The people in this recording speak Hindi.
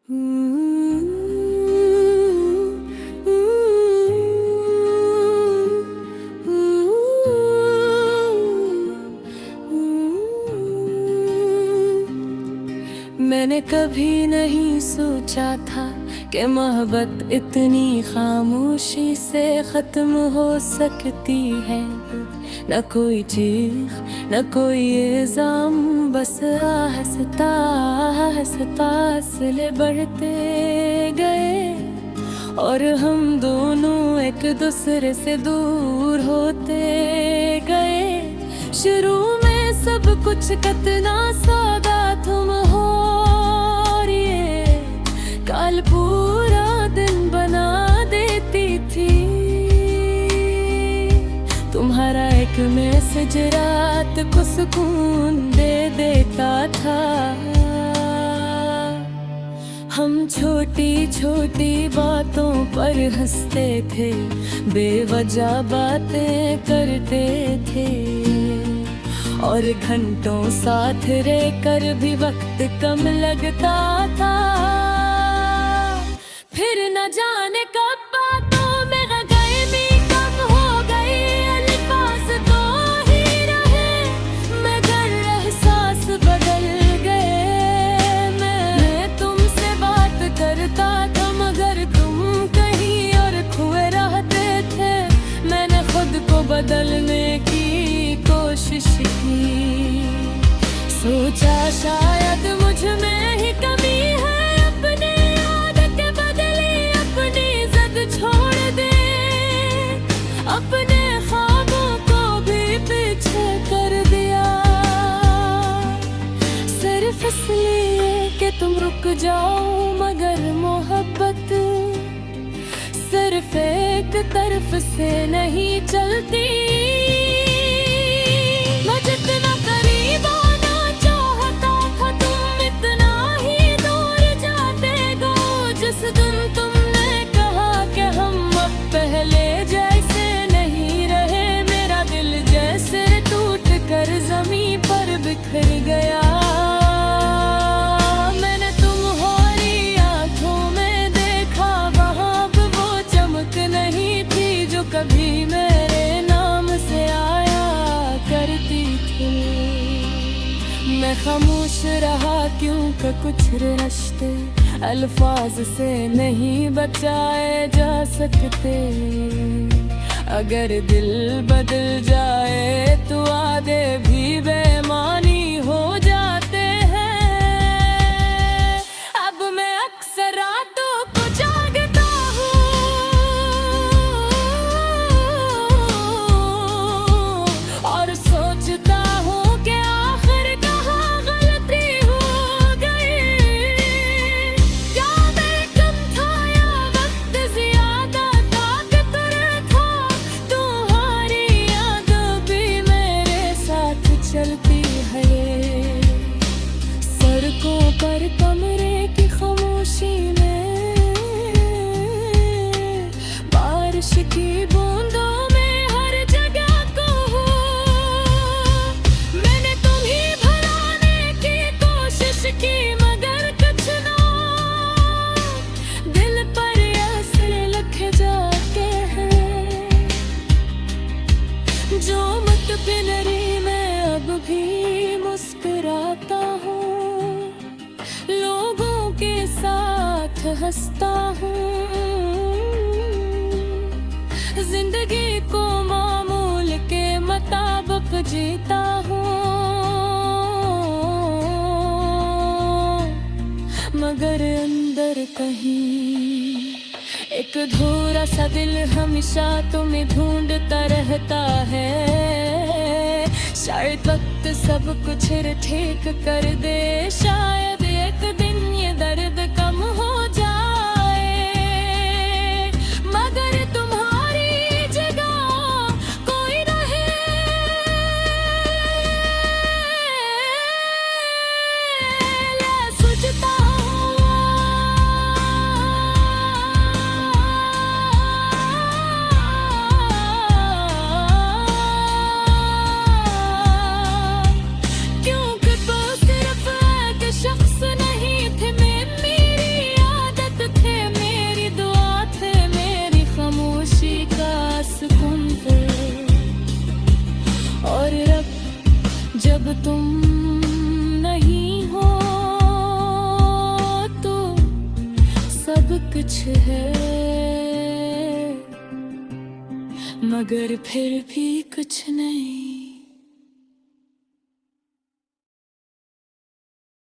मैंने कभी नहीं सोचा था कि मोहब्बत इतनी खामोशी से खत्म हो सकती है। न कोई चीख न कोई इल्जाम, बस आहिस्ता आहिस्ता फासले बढ़ते गए और हम दोनों एक दूसरे से दूर होते गए। शुरू में सब कुछ कितना सादा तुम हो, काल पूरा दिन बना देती थी। तुम्हारा एक मैसेज रात को सुकून दे देता था। हम छोटी छोटी बातों पर हंसते थे, बेवजह बातें करते थे और घंटों साथ रहकर भी वक्त कम लगता था। फिर न जाने कब बातों में गहमी कम हो गई, अल्फाज तो ही रहे मगर एहसास बदल गए। मैं तुमसे बात करता था मगर तुम कहीं और खोए रहते थे। मैंने खुद को बदलने की कोशिश की, सोचा शायद मुझ में ही कमी है। छोड़ दे अपने ख्वाबों को भी पीछे कर दिया, सिर्फ इसलिए कि तुम रुक जाओ। मगर मोहब्बत सिर्फ एक तरफ से नहीं चलती। मैं जितना करीब आना चाहता था तुम इतना ही दूर जाते गो। जिस दिन तुम पहले जैसे नहीं रहे, मेरा दिल जैसे टूट कर ज़मीं पर बिखर गया। मैंने तुम्हारी आंखों में देखा वहाँ अब वो चमक नहीं थी जो कभी मेरे नाम से आया करती थी। मैं खामोश रहा क्योंकि कुछ रिश्ते अल्फाज से नहीं बचाए जा सकते। अगर दिल बदल जाए तो वादे भी बेमानी हो जाते हैं। अब मैं अक्सर रातों को जागता हूँ और सोचता हूँ कि आखिर कहाँ गलती हो गई। चलती है सड़कों पर कमरे की खामोशी में, बारिश की बूंदों में हर जगह को हो। मैंने तुम्हें भुलाने की कोशिश की मगर कुछ ना, दिल पर ऐसे लिखे जाते हैं जो मत पिनरी अब भी मुस्कुराता हूँ, लोगों के साथ हंसता हूँ, जिंदगी को मामूल के मुताबिक जीता हूँ। मगर अंदर कहीं एक अधूरा सा दिल हमेशा तुम्हें ढूंढता रहता है। शायद वक्त सब कुछ ठीक कर दे, शायद एक दिन ये दर्द कम हो जाए। मगर तुम्हारी जगह कोई रहे, सोचता शख्स कुछ है, मगर फिर भी कुछ नहीं।